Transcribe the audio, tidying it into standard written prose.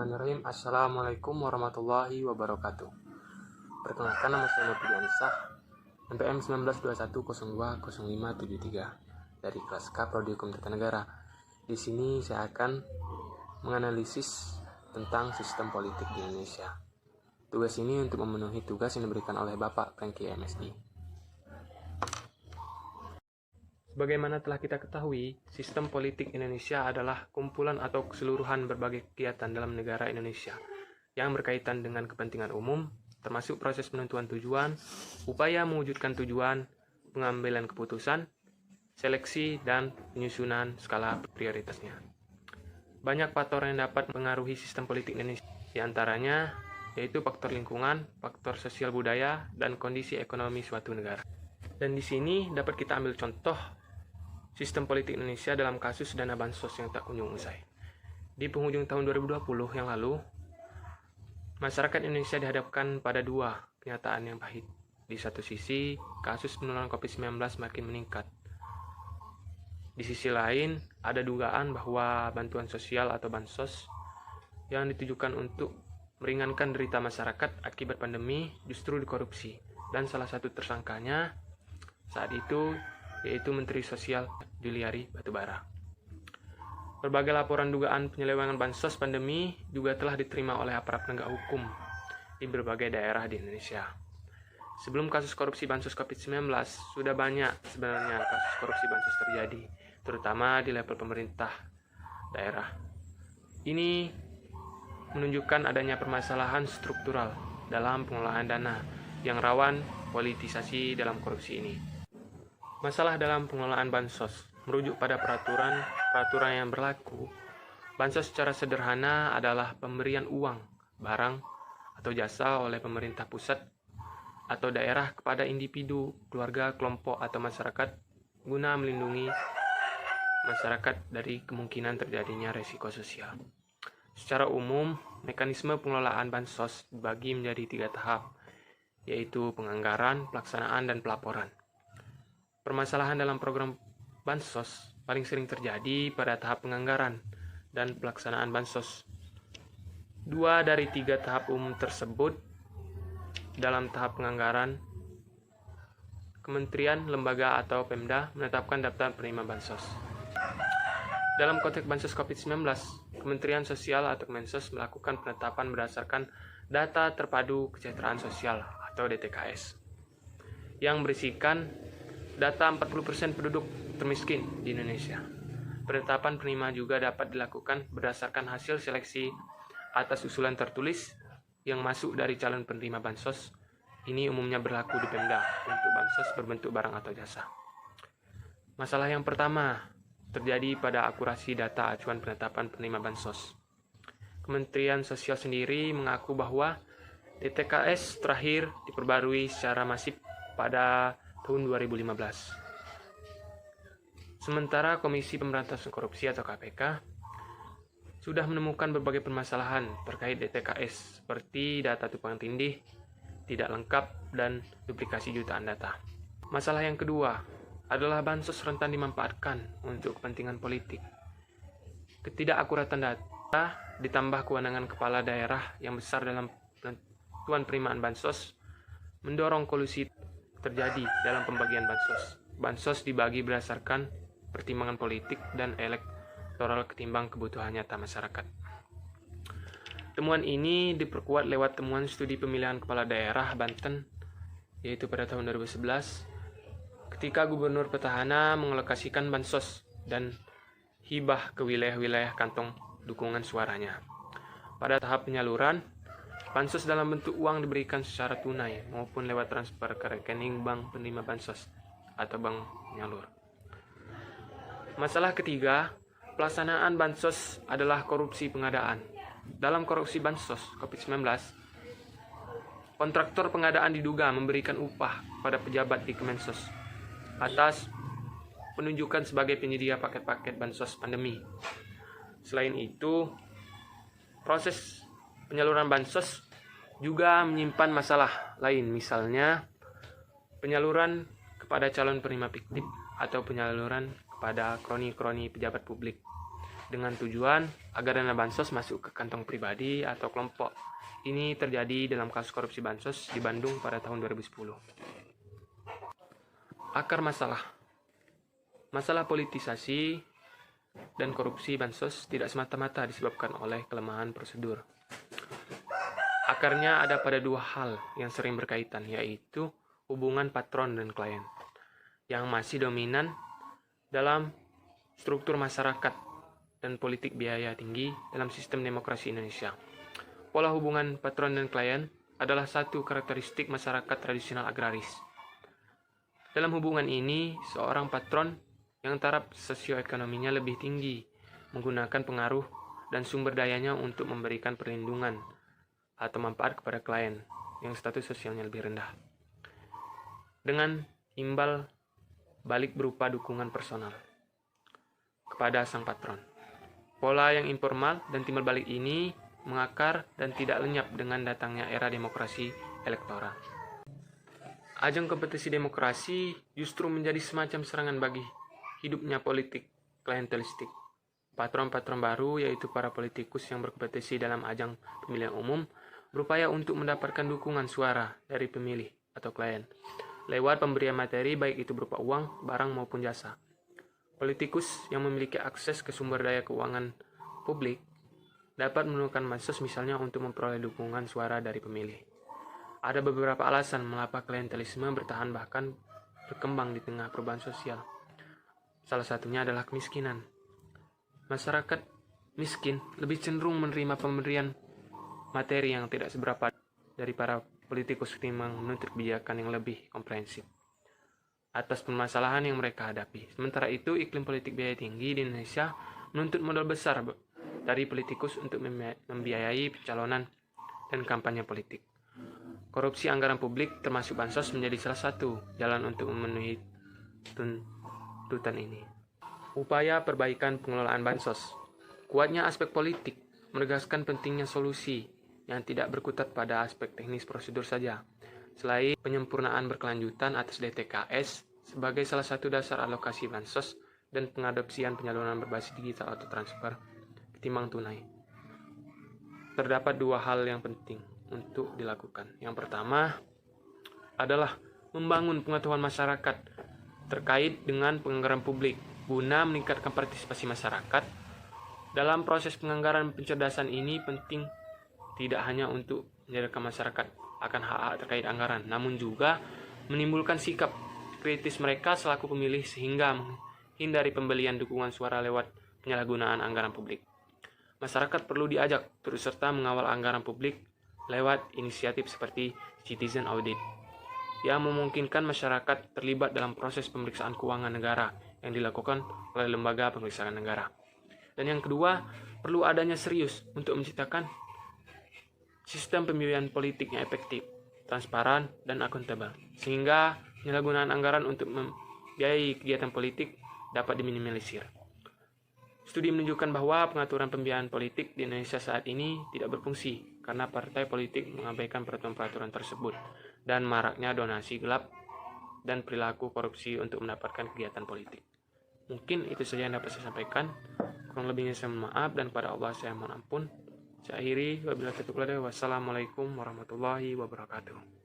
Bismillahirrahmanirrahim. Assalamualaikum warahmatullahi wabarakatuh. Perkenalkan, nama saya Nurdi Ansah, NPM 1921020573 dari kelas K Prodi Hukum Tata Negara. Di sini saya akan menganalisis tentang sistem politik di Indonesia. Tugas ini untuk memenuhi tugas yang diberikan oleh Bapak Franky MSI. Sebagaimana telah kita ketahui, sistem politik Indonesia adalah kumpulan atau keseluruhan berbagai kegiatan dalam negara Indonesia yang berkaitan dengan kepentingan umum, termasuk proses penentuan tujuan, upaya mewujudkan tujuan, pengambilan keputusan, seleksi, dan penyusunan skala prioritasnya. Banyak faktor yang dapat mengaruhi sistem politik Indonesia, di antaranya yaitu faktor lingkungan, faktor sosial budaya, dan kondisi ekonomi suatu negara. Dan di sini dapat kita ambil contoh sistem politik Indonesia dalam kasus dana bansos yang tak kunjung usai. Di penghujung tahun 2020 yang lalu, masyarakat Indonesia dihadapkan pada dua kenyataan yang pahit. Di satu sisi, kasus penularan COVID-19 makin meningkat. Di sisi lain, ada dugaan bahwa bantuan sosial atau bansos yang ditujukan untuk meringankan derita masyarakat akibat pandemi justru dikorupsi. Dan salah satu tersangkanya saat itu yaitu Menteri Sosial Juliari Batubara. Berbagai laporan dugaan penyelewengan bansos pandemi juga telah diterima oleh aparat penegak hukum di berbagai daerah di Indonesia. Sebelum kasus korupsi bansos COVID-19, sudah banyak sebenarnya kasus korupsi bansos terjadi, terutama di level pemerintah daerah. Ini menunjukkan adanya permasalahan struktural dalam pengelolaan dana yang rawan politisasi dalam korupsi ini. Masalah dalam pengelolaan bansos merujuk pada peraturan yang berlaku. Bansos secara sederhana adalah pemberian uang, barang, atau jasa oleh pemerintah pusat atau daerah kepada individu, keluarga, kelompok, atau masyarakat guna melindungi masyarakat dari kemungkinan terjadinya resiko sosial. Secara umum, mekanisme pengelolaan bansos dibagi menjadi 3 tahap, yaitu penganggaran, pelaksanaan, dan pelaporan. Permasalahan dalam program bansos paling sering terjadi pada tahap penganggaran dan pelaksanaan bansos. 2 dari 3 tahap umum tersebut dalam tahap penganggaran, kementerian, lembaga, atau Pemda menetapkan daftar penerima bansos. Dalam konteks bansos COVID-19, Kementerian Sosial atau Kemensos melakukan penetapan berdasarkan data terpadu kesejahteraan sosial atau DTKS yang berisikan data 40% penduduk termiskin di Indonesia. Penetapan penerima juga dapat dilakukan berdasarkan hasil seleksi atas usulan tertulis yang masuk dari calon penerima bansos. Ini umumnya berlaku di Pemda untuk bansos berbentuk barang atau jasa. Masalah yang pertama terjadi pada akurasi data acuan penetapan penerima bansos. Kementerian Sosial sendiri mengaku bahwa DTKS terakhir diperbarui secara masif pada tahun 2015. Sementara Komisi Pemberantasan Korupsi atau KPK sudah menemukan berbagai permasalahan terkait DTKS seperti data tumpang tindih, tidak lengkap, dan duplikasi jutaan data. Masalah yang kedua adalah bansos rentan dimanfaatkan untuk kepentingan politik. Ketidakakuratan data ditambah kewenangan kepala daerah yang besar dalam penentuan penerimaan bansos mendorong kolusi terjadi dalam pembagian bansos. Bansos dibagi berdasarkan pertimbangan politik dan elektoral ketimbang kebutuhan nyata masyarakat. Temuan ini diperkuat lewat temuan studi pemilihan kepala daerah Banten, yaitu pada tahun 2011, ketika Gubernur Petahana mengalokasikan bansos dan hibah ke wilayah-wilayah kantong dukungan suaranya. Pada tahap penyaluran, bansos dalam bentuk uang diberikan secara tunai maupun lewat transfer ke rekening bank penerima bansos atau bank penyalur. Masalah ketiga, pelaksanaan bansos adalah korupsi pengadaan. Dalam korupsi bansos COVID-19, kontraktor pengadaan diduga memberikan upah pada pejabat di Kemensos atas penunjukan sebagai penyedia paket-paket bansos pandemi. Selain itu, proses penyaluran bansos juga menyimpan masalah lain, misalnya penyaluran kepada calon penerima fiktif atau penyaluran kepada kroni-kroni pejabat publik. dengan tujuan agar dana bansos masuk ke kantong pribadi atau kelompok. Ini terjadi dalam kasus korupsi bansos di Bandung pada tahun 2010. Akar masalah. Masalah politisasi dan korupsi bansos tidak semata-mata disebabkan oleh kelemahan prosedur. Akarnya ada pada dua hal yang sering berkaitan, yaitu hubungan patron dan klien, yang masih dominan dalam struktur masyarakat dan politik biaya tinggi dalam sistem demokrasi Indonesia. Pola hubungan patron dan klien adalah satu karakteristik masyarakat tradisional agraris. Dalam hubungan ini, seorang patron yang taraf sosioekonominya lebih tinggi menggunakan pengaruh dan sumber dayanya untuk memberikan perlindungan atau manfaat kepada klien yang status sosialnya lebih rendah, dengan imbal balik berupa dukungan personal kepada sang patron. Pola yang informal dan timbal balik ini mengakar dan tidak lenyap dengan datangnya era demokrasi elektoral. Ajang kompetisi demokrasi justru menjadi semacam serangan bagi hidupnya politik klientelistik. Patron-patron baru, yaitu para politikus yang berkompetisi dalam ajang pemilihan umum, berupaya untuk mendapatkan dukungan suara dari pemilih atau klien lewat pemberian materi, baik itu berupa uang, barang maupun jasa. Politikus yang memiliki akses ke sumber daya keuangan publik dapat menggunakan bansos misalnya untuk memperoleh dukungan suara dari pemilih. Ada beberapa alasan mengapa klientelisme bertahan bahkan berkembang di tengah perubahan sosial. Salah satunya adalah kemiskinan. Masyarakat miskin lebih cenderung menerima pemberian materi yang tidak seberapa dari para politikus ketimbang menuntut kebijakan yang lebih komprehensif atas permasalahan yang mereka hadapi. Sementara itu, iklim politik biaya tinggi di Indonesia menuntut modal besar dari politikus untuk membiayai pencalonan dan kampanye politik. Korupsi anggaran publik termasuk bansos menjadi salah satu jalan untuk memenuhi tuntutan ini. Upaya perbaikan pengelolaan bansos. Kuatnya aspek politik menegaskan pentingnya solusi yang tidak berkutat pada aspek teknis prosedur saja. Selain penyempurnaan berkelanjutan atas DTKS sebagai salah satu dasar alokasi bansos dan pengadopsian penyaluran berbasis digital atau transfer ketimbang tunai, terdapat dua hal yang penting untuk dilakukan. Yang pertama adalah membangun pengetahuan masyarakat terkait dengan penganggaran publik guna meningkatkan partisipasi masyarakat. Dalam proses penganggaran, pencerdasan ini penting tidak hanya untuk menyadarkan masyarakat akan hak-hak terkait anggaran, namun juga menimbulkan sikap kritis mereka selaku pemilih sehingga menghindari pembelian dukungan suara lewat penyalahgunaan anggaran publik. Masyarakat perlu diajak turut serta mengawal anggaran publik lewat inisiatif seperti citizen audit yang memungkinkan masyarakat terlibat dalam proses pemeriksaan keuangan negara yang dilakukan oleh lembaga pemeriksaan negara. Dan yang kedua, perlu adanya serius untuk menciptakan sistem pemilihan politik yang efektif, transparan, dan akuntabel, sehingga penyalahgunaan anggaran untuk membiayai kegiatan politik dapat diminimalisir. Studi menunjukkan bahwa pengaturan pembiayaan politik di Indonesia saat ini tidak berfungsi karena partai politik mengabaikan peraturan-peraturan tersebut dan maraknya donasi gelap dan perilaku korupsi untuk mendapatkan kegiatan politik. Mungkin itu saja yang dapat saya sampaikan. Kurang lebihnya saya mohon maaf dan pada Allah saya mohon ampun. Saya akhiri, wabillahi taufiq wal hidayah. Wassalamualaikum warahmatullahi wabarakatuh.